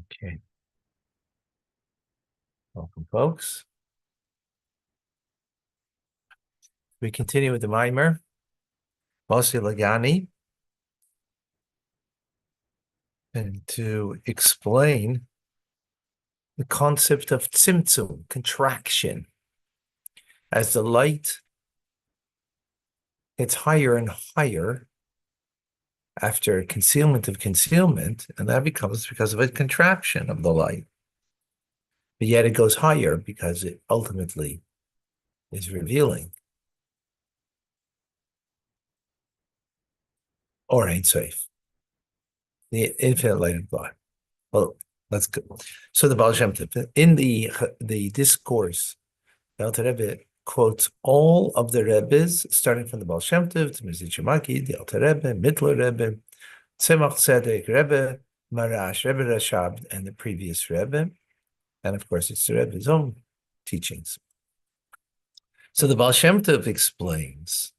Okay. Welcome, folks. We continue with the Maimer, Moshe Lagani, and to explain the concept of tzimtzum, contraction. As the light gets higher and higher after concealment of concealment, and that becomes because of a contraction of the light. But yet it goes higher because it ultimately is revealing. Or ain't safe. The infinite light of God. Well, let's go. So the Baal Shem Tov, in the discourse, the Alter Rebbe quotes all of the Rebbes, starting from the Baal Shem Tov to Mizitch Maki, the Alter Rebbe, Mittler Rebbe, Tzemach Tzedek Rebbe, Marash, Rebbe Rashab, and the previous Rebbe. And of course, it's the Rebbe's own teachings. So the Baal Shem Tov explains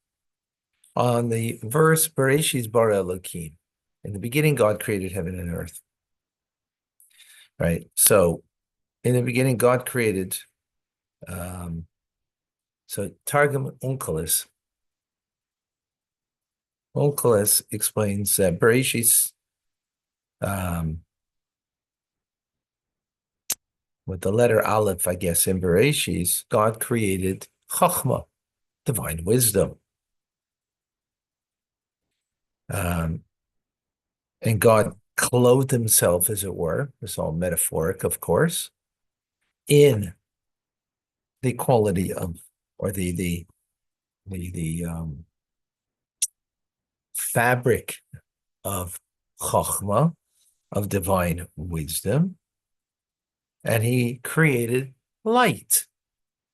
on the verse, Bereshis bara Elokim. In the beginning, God created heaven and earth. Right? So in the beginning, God created, so Targum Onkelos explains that Bereshis, with the letter Aleph, I guess, in Bereshis, God created Chachma, divine wisdom. And God clothed himself, as it were, it's all metaphoric, of course, in the quality of, or the fabric of Chachma, of divine wisdom, and he created light.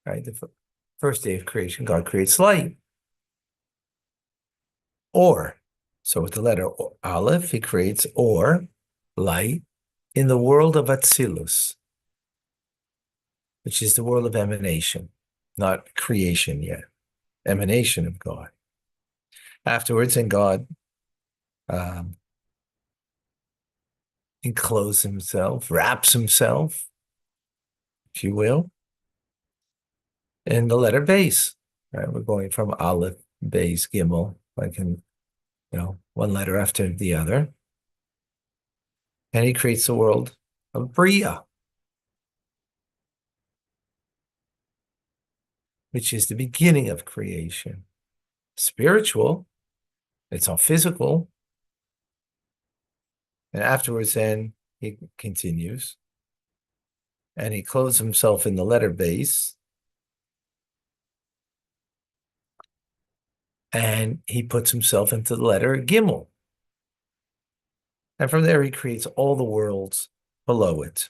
Right, the first day of creation, God creates light. Or, so with the letter Aleph, he creates or, light, in the world of Atzilus, which is the world of emanation, not creation yet, emanation of God. Afterwards, and God encloses himself, wraps himself, if you will, in the letter Beis. Right, we're going from Aleph, Beis, Gimel, like in, one letter after the other. And he creates the world of Bria, which is the beginning of creation. Spiritual, it's all physical. And afterwards, then he continues, and he clothes himself in the letter Beis, and he puts himself into the letter Gimel. And from there, he creates all the worlds below it.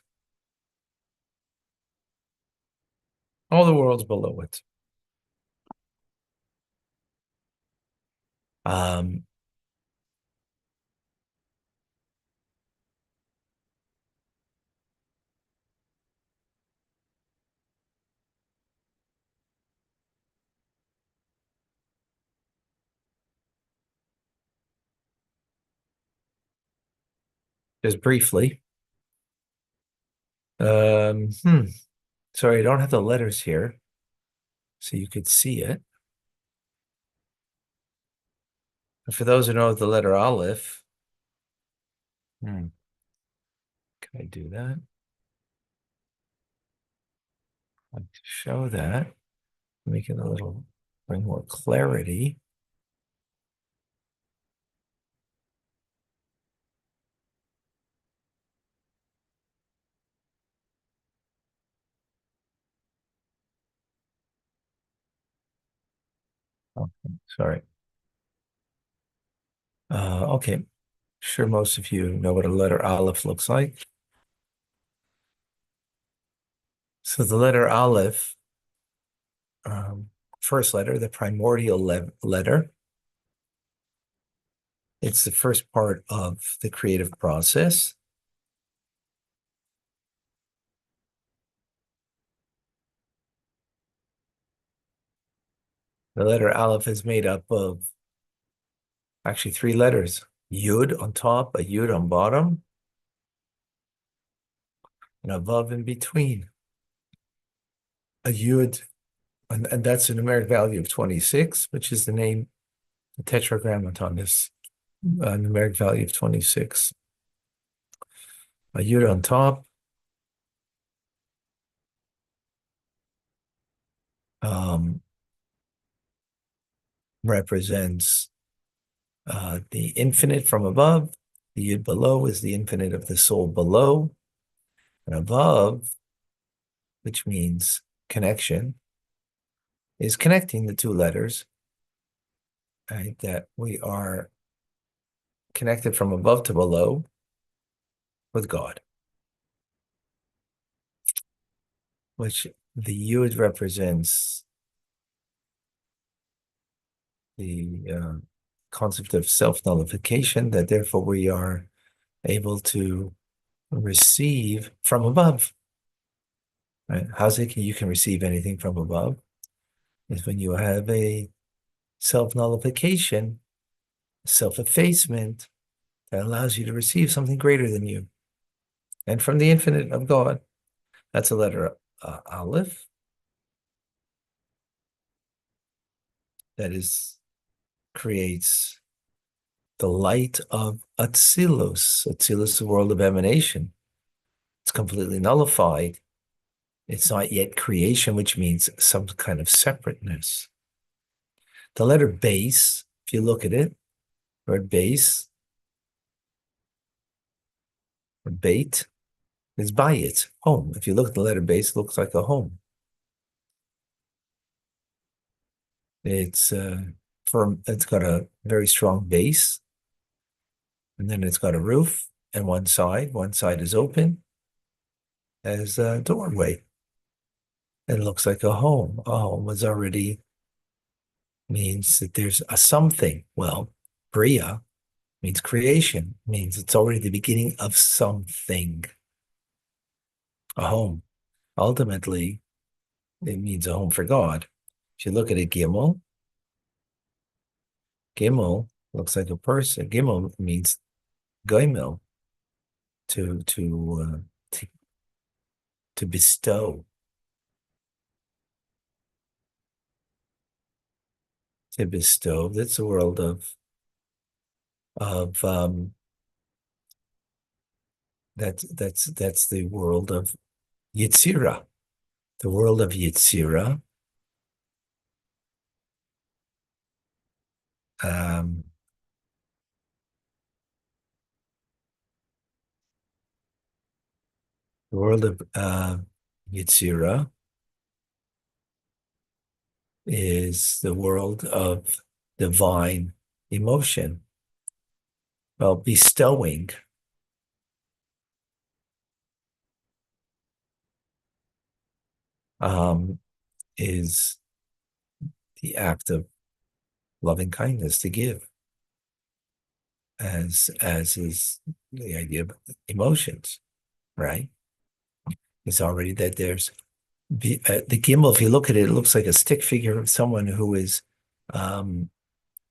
All the worlds below it. Just briefly. Sorry, I don't have the letters here, so you could see it. And for those who know the letter Aleph, can I do that? I'd like to show that, make it bring more clarity. Okay, sorry. Okay, sure most of you know what a letter Aleph looks like. So the letter Aleph, first letter, the primordial letter, it's the first part of the creative process. The letter Aleph is made up of actually three letters: Yud on top, a Yud on bottom, and a vav in between. A yud, and that's a numeric value of 26, which is the name, the tetragrammaton, this numeric value of 26. A yud on top. Represents the infinite from above. The yud below is the infinite of the soul below. And above, which means connection, is connecting the two letters, right? That we are connected from above to below with God, which the yud represents the concept of self-nullification, that therefore we are able to receive from above. Right? How's it you can receive anything from above? Is when you have a self-nullification, self-effacement that allows you to receive something greater than you. And from the infinite of God, that's a letter Aleph. That creates the light of Atzilus. Atzilus is the world of emanation. It's completely nullified. It's not yet creation, which means some kind of separateness. The letter base, if you look at it, word base, or bait, is bayit, home. If you look at the letter base, it looks like a home. It's firm. It's got a very strong base, and then it's got a roof, and one side is open as a doorway. It looks like a home. A home is already means that there's a something. Well, Bria means creation, means it's already the beginning of something. A home. Ultimately, it means a home for God. If you look at a Gimel, Gimel looks like a person. Gimel means Goimel, to bestow. To bestow. That's the world of that's the world of Yetzirah. The world of Yetzirah. The world of Yetzirah is the world of divine emotion. Well, bestowing is the act of loving kindness, to give, as is the idea of emotions, right? It's already that there's the Gimel. If you look at it, it looks like a stick figure of someone who is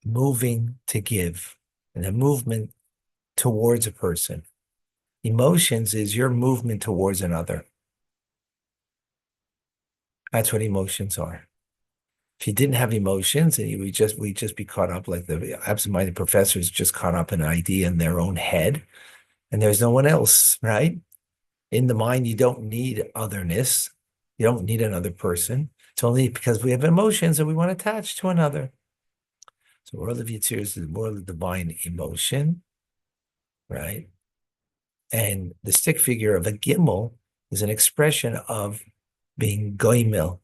moving to give, and a movement towards a person. Emotions is your movement towards another. That's what emotions are. If you didn't have emotions, and we'd just be caught up like the absent-minded professors, just caught up in an idea in their own head, and there's no one else, right? In the mind, you don't need otherness. You don't need another person. It's only because we have emotions that we want to attach to another. So world of Yitzir is the world of divine emotion, right? And the stick figure of a gimel is an expression of being goimel,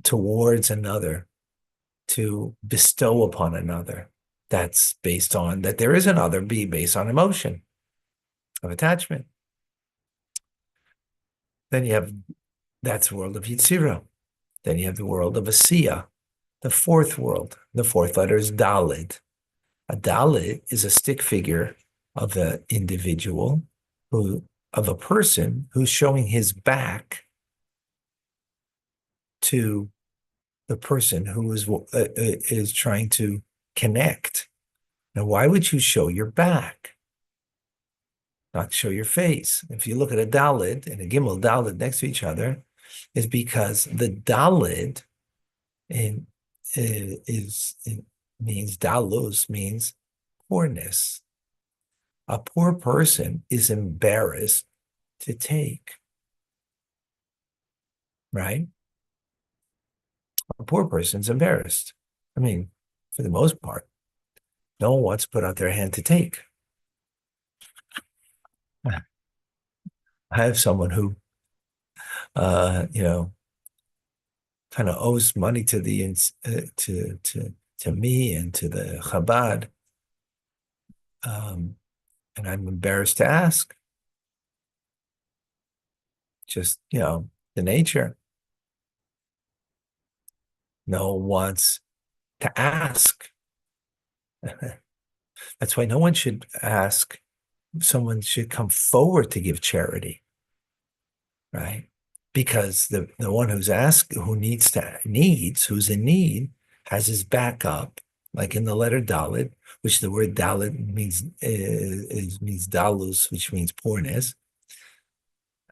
towards another, to bestow upon another. That's based on that there is another, be based on emotion of attachment. Then you have, that's the world of Yitzira. Then you have the world of Asiya, the fourth world. The fourth letter is Dalit. A Dalit is a stick figure of an individual, of a person who's showing his back to the person who is trying to connect. Now, why would you show your back? not to show your face. If you look at a Dalid and a Gimel Dalid next to each other, is because the Dalid in is it means Dalus means poorness. A poor person is embarrassed to take, right? A poor person's embarrassed. I mean, for the most part, no one wants to put out their hand to take. I have someone who, you know, kind of owes money to the to me and to the Chabad, and I'm embarrassed to ask. Just the nature. No one wants to ask. That's why no one should ask. Someone should come forward to give charity, right? Because the one who's who's in need, has his back up, like in the letter Dalit, which the word Dalit means dalus, which means poorness,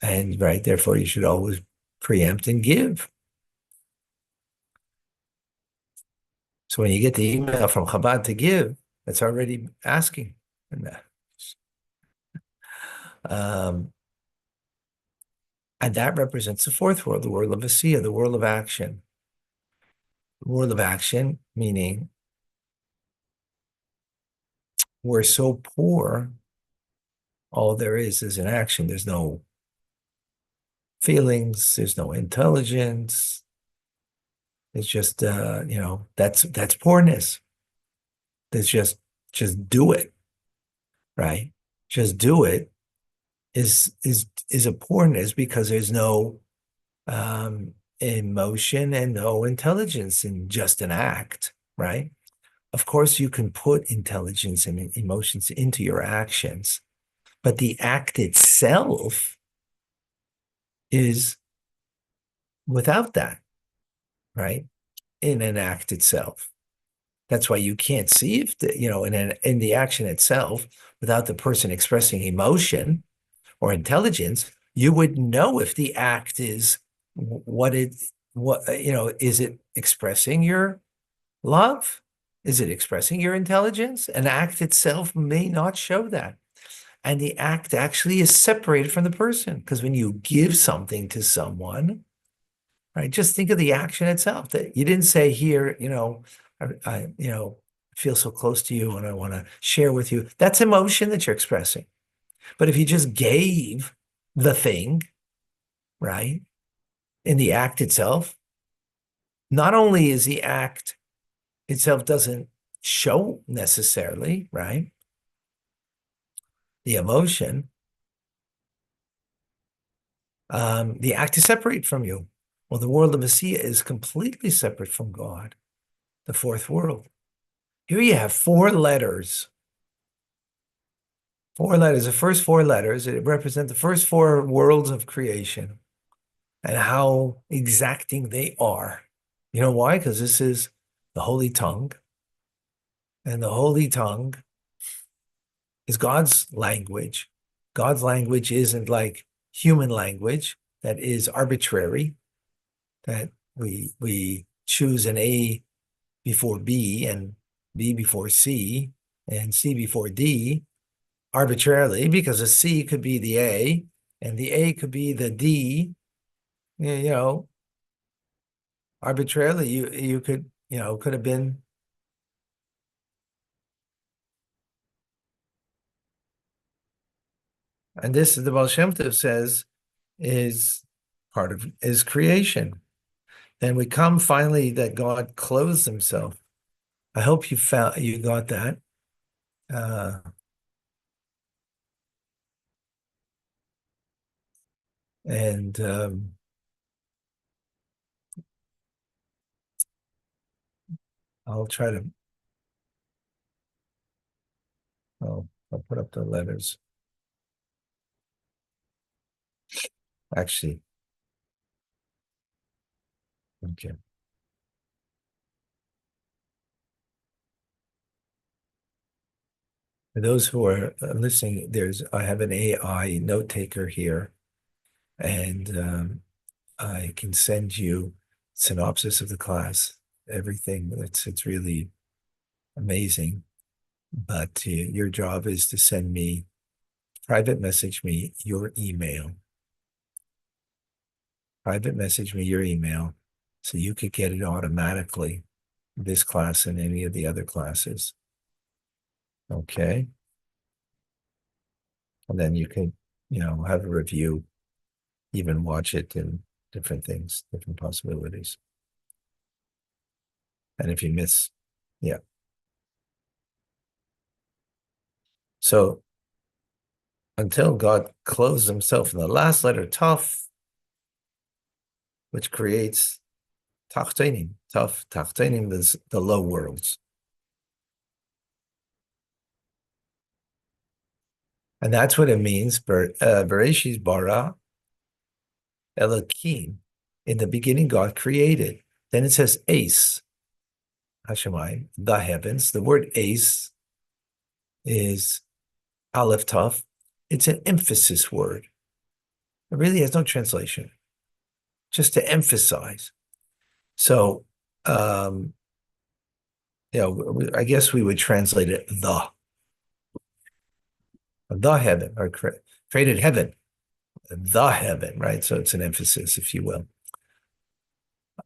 and right, therefore you should always preempt and give. So when you get the email from Chabad to give, that's already asking. Um, and that represents the fourth world, the world of Asiya, the world of action. The world of action, meaning we're so poor, all there is an action. There's no feelings, there's no intelligence. It's just that's poorness. There's just do it, right? Just do it is a poorness because there's no emotion and no intelligence in just an act, right? Of course, you can put intelligence and emotions into your actions, but the act itself is without that, right? In an act itself. That's why you can't see if in the action itself, without the person expressing emotion or intelligence, you would know if the act is is it expressing your love? Is it expressing your intelligence? An act itself may not show that. And the act actually is separated from the person, because when you give something to someone, right, just think of the action itself. That you didn't say, here, I feel so close to you and I want to share with you. That's emotion that you're expressing. But if you just gave the thing, right, in the act itself, not only is the act itself doesn't show necessarily, right, the emotion, the act is separate from you. Well, the world of Asiya is completely separate from God, the fourth world. Here you have four letters. Four letters, the first four letters, it represent the first four worlds of creation and how exacting they are. You know why? Because this is the Holy Tongue. And the Holy Tongue is God's language. God's language isn't like human language that is arbitrary, that we choose an A before B and B before C and C before D arbitrarily, because a C could be the A and the A could be the D. Arbitrarily you could have been. And this, the Baal Shem Tov says, is part of is creation. Then we come finally that God clothes himself. I hope you got that. Uh, and I'll try to. Oh, I'll put up the letters. Actually, okay. For those who are listening, I have an AI note taker here, and I can send you synopsis of the class, everything. It's really amazing. But your job is to private message me your email. Private message me your email so you could get it automatically, this class and any of the other classes. Okay. And then you can, have a review, even watch it and different things, different possibilities. And if you miss, yeah. So until God clothes himself in the last letter, Taf, which creates Tachtenim. Tachtenim is the low worlds. And that's what it means, Bereshit bara Elohim. In the beginning, God created. Then it says Ace, Hashemayim, the heavens. The word Ace is Aleph Taf. It's an emphasis word. It really has no translation, just to emphasize. So, I guess we would translate it the heaven, or created heaven, the heaven, right? So it's an emphasis, if you will.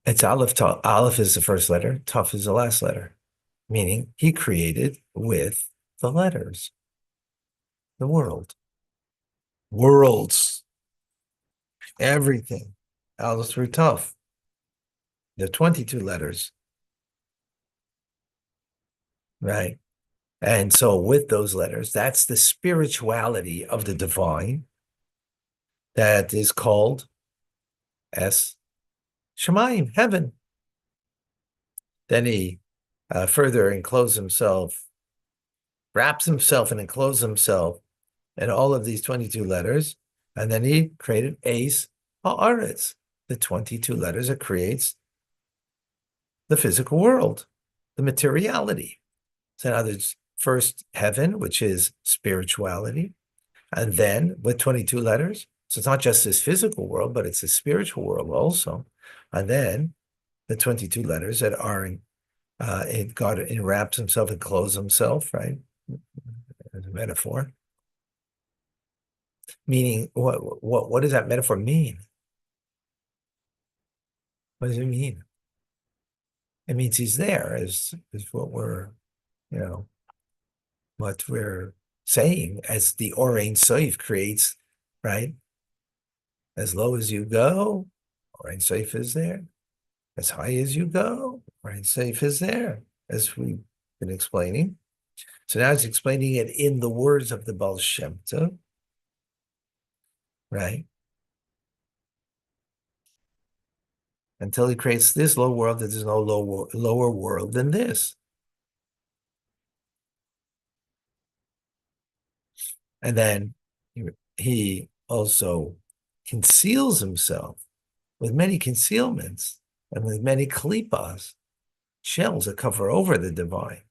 It's Aleph Taf. Aleph is the first letter, Taf is the last letter, meaning he created with the letters, the world, worlds, everything, Aleph through Taf. The 22 letters, right? And so with those letters, that's the spirituality of the divine that is called S. Shemayim, heaven. Then he further encloses himself, wraps himself and encloses himself in all of these 22 letters. And then he created Ace Ha'aretz, the 22 letters that creates the physical world, the materiality. So now there's first heaven, which is spirituality. And then with 22 letters, so it's not just this physical world, but it's a spiritual world also. And then the 22 letters that are God enwraps himself and clothes himself, right? As a metaphor. Meaning, what does that metaphor mean? What does it mean? It means he's there, is what what we're saying, as the Or Ein Sof creates, right? As low as you go, Or Ein Sof is there. As high as you go, Or Ein Sof is there, as we've been explaining. So now he's explaining it in the words of the Baal Shem Tov, right? Until he creates this low world, that there's no lower world than this. And then he also conceals himself with many concealments and with many klippas, shells that cover over the divine.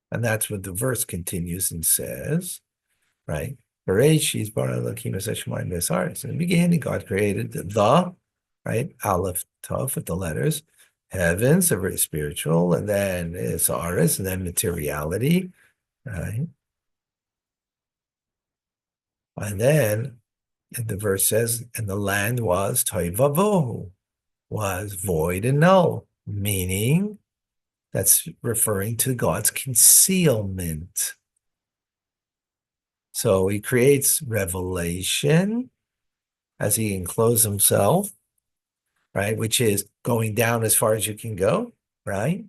And that's what the verse continues and says, right? In the beginning, God created the, right? Aleph, Tav, with the letters. Heavens are very spiritual, and then it's Aris, and then materiality, right? And then the verse says, and the land was toivavohu, was void and null, meaning that's referring to God's concealment. So he creates revelation as he encloses himself, right? Which is going down as far as you can go, right?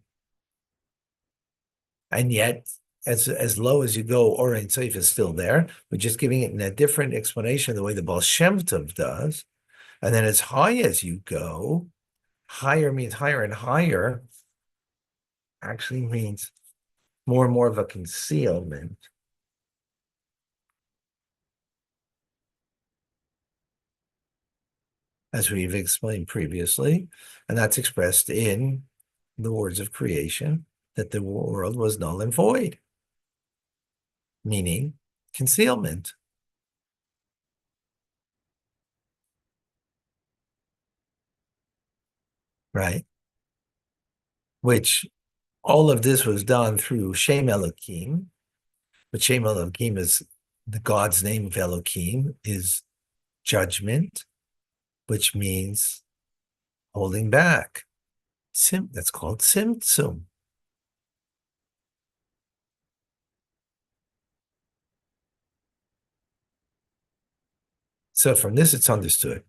And yet, as low as you go, Or Ein Sof is still there. We're just giving it in a different explanation, the way the Baal Shem Tov does. And then as high as you go, higher means higher, and higher actually means more and more of a concealment. As we've explained previously, and that's expressed in the words of creation that the world was null and void, meaning concealment. Right? Which all of this was done through Shem Elohim, but Shem Elohim is the God's name of Elohim is judgment, which means holding back. That's called Tzimtzum. So from this, it's understood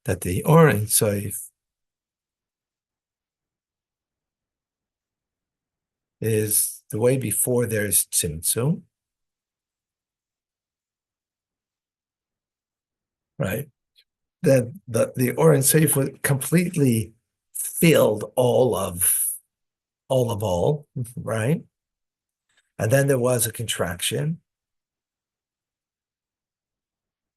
that the Or Ein Sof is the way before there's Tzimtzum, right? Then the Or Ein Sof completely filled all of all, right? And then there was a contraction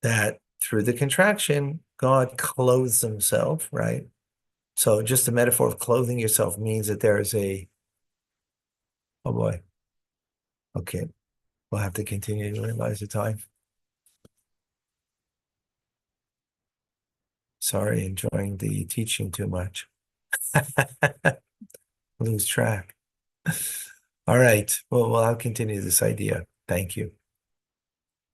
that through the contraction, God clothes himself, right? So just the metaphor of clothing yourself means that there is oh boy. Okay. We'll have to continue to realize the time. Sorry, enjoying the teaching too much. Lose track. All right. Well, I'll continue this idea. Thank you.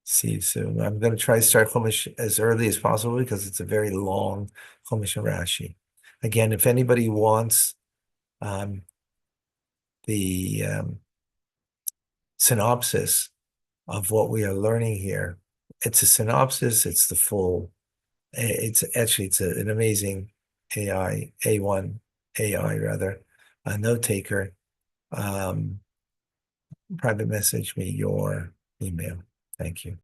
See you soon. I'm going to try to start Chumash as early as possible because it's a very long Chumash and Rashi. Again, if anybody wants the synopsis of what we are learning here, it's a synopsis. It's the full. It's an amazing A1 AI rather, a note taker. Private message me your email. Thank you.